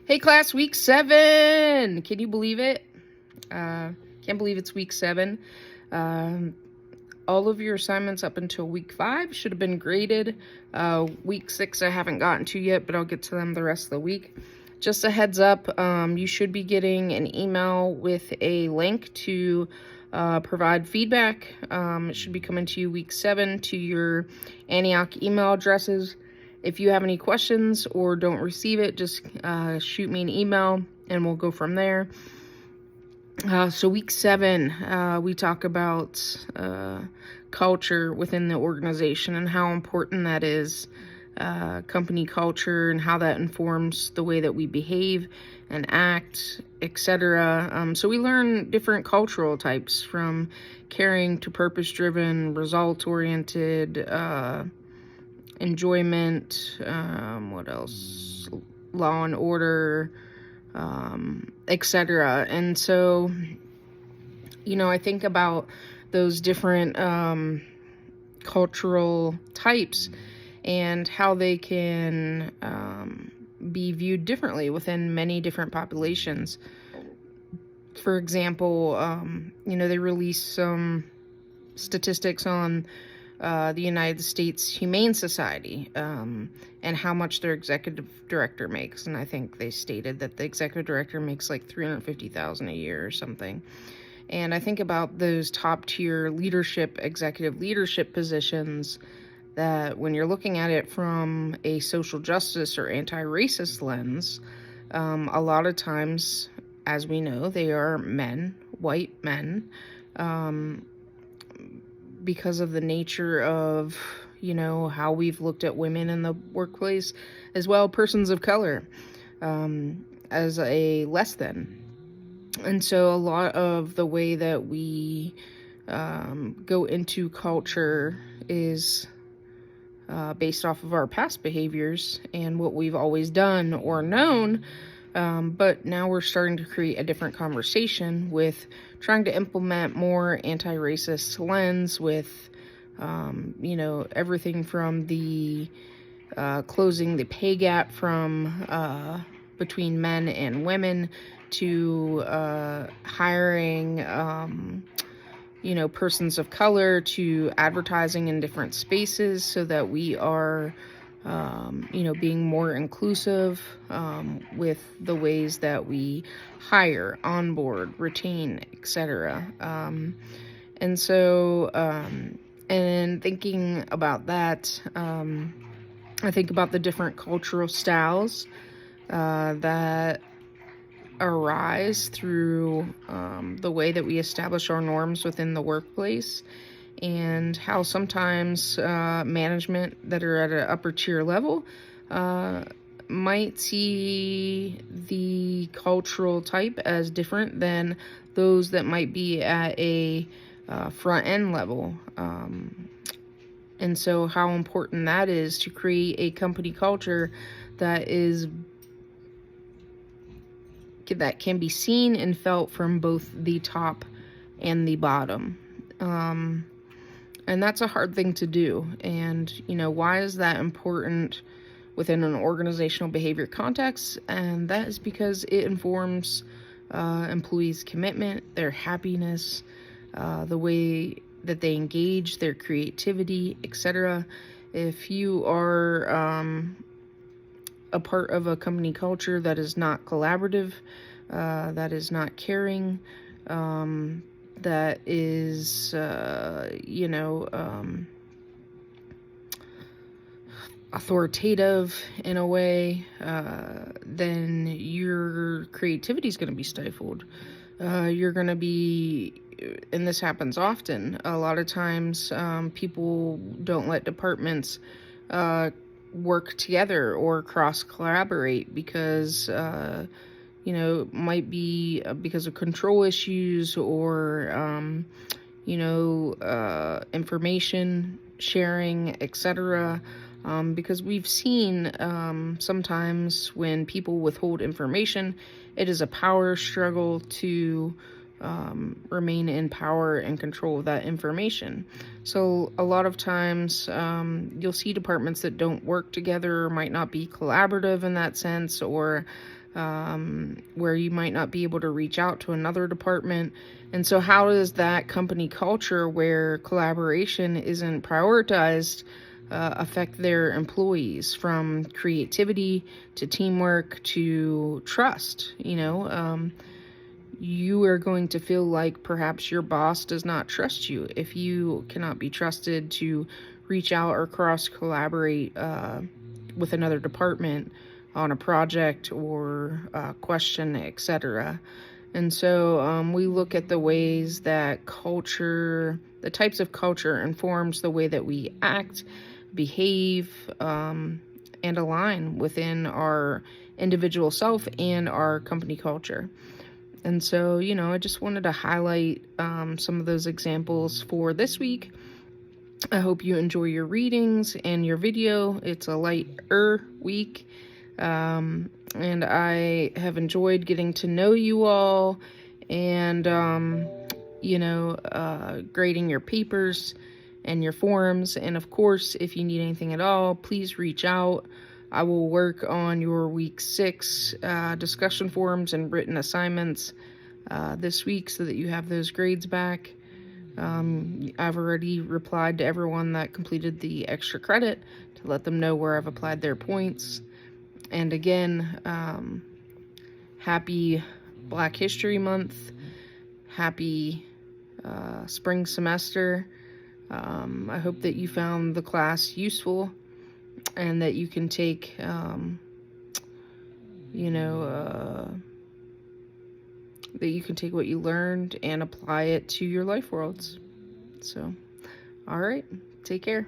Hey class, week 7. Can you believe it? Can't believe it's week 7. Um, all of your assignments up until week 5 should have been graded. Week 6 I haven't gotten to yet, but I'll get to them the rest of the week. Just a heads up, you should be getting an email with a link to provide feedback. It should be coming to you week 7 to your Antioch email addresses. If you have any questions or don't receive it, just shoot me an email and we'll go from there. So week 7, we talk about culture within the organization and how important that is, company culture and how that informs the way that we behave and act, etc. So we learn different cultural types, from caring to purpose-driven, result-oriented, enjoyment, what else? Law and order, etc. And so, I think about those different cultural types and how they can be viewed differently within many different populations. For example, they released some statistics on the United States Humane Society, and how much their executive director makes. And I think they stated that the executive director makes like $350,000 a year or something. And I think about those top tier executive leadership positions, that when you're looking at it from a social justice or anti-racist lens, a lot of times, as we know, they are men, white men, because of the nature of, how we've looked at women in the workplace, as well persons of color, as a less than. And so a lot of the way that we go into culture is based off of our past behaviors and what we've always done or known. But now we're starting to create a different conversation with trying to implement more anti-racist lens with, everything from the closing the pay gap from between men and women to hiring, persons of color, to advertising in different spaces so that we are being more inclusive with the ways that we hire, onboard, retain, etc. And so, and thinking about that, I think about the different cultural styles that arise through the way that we establish our norms within the workplace, and how sometimes management that are at an upper tier level might see the cultural type as different than those that might be at a front end level. And so how important that is to create a company culture that can be seen and felt from both the top and the bottom. And that's a hard thing to do. And, why is that important within an organizational behavior context? And that is because it informs employees' commitment, their happiness, the way that they engage, their creativity, etc. If you are a part of a company culture that is not collaborative, that is not caring, that is, authoritative in a way, then your creativity is going to be stifled. You're going to be, and this happens often, a lot of times people don't let departments work together or cross-collaborate because might be because of control issues or, information sharing, etc. Because we've seen sometimes when people withhold information, it is a power struggle to remain in power and control of that information. So a lot of times you'll see departments that don't work together, might not be collaborative in that sense, or where you might not be able to reach out to another department. And so how does that company culture where collaboration isn't prioritized affect their employees, from creativity to teamwork to trust? You are going to feel like perhaps your boss does not trust you if you cannot be trusted to reach out or cross collaborate with another department on a project or a question, etc. And so we look at the ways that culture, the types of culture informs the way that we act, behave, and align within our individual self and our company culture. And so, I just wanted to highlight some of those examples for this week. I hope you enjoy your readings and your video. It's a lighter week. And I have enjoyed getting to know you all and, grading your papers and your forums. And of course, if you need anything at all, please reach out. I will work on your week 6 discussion forums and written assignments this week so that you have those grades back. I've already replied to everyone that completed the extra credit to let them know where I've applied their points. And again, happy Black History Month, happy spring semester. I hope that you found the class useful and that you can take, that you can take what you learned and apply it to your life worlds. So, all right, take care.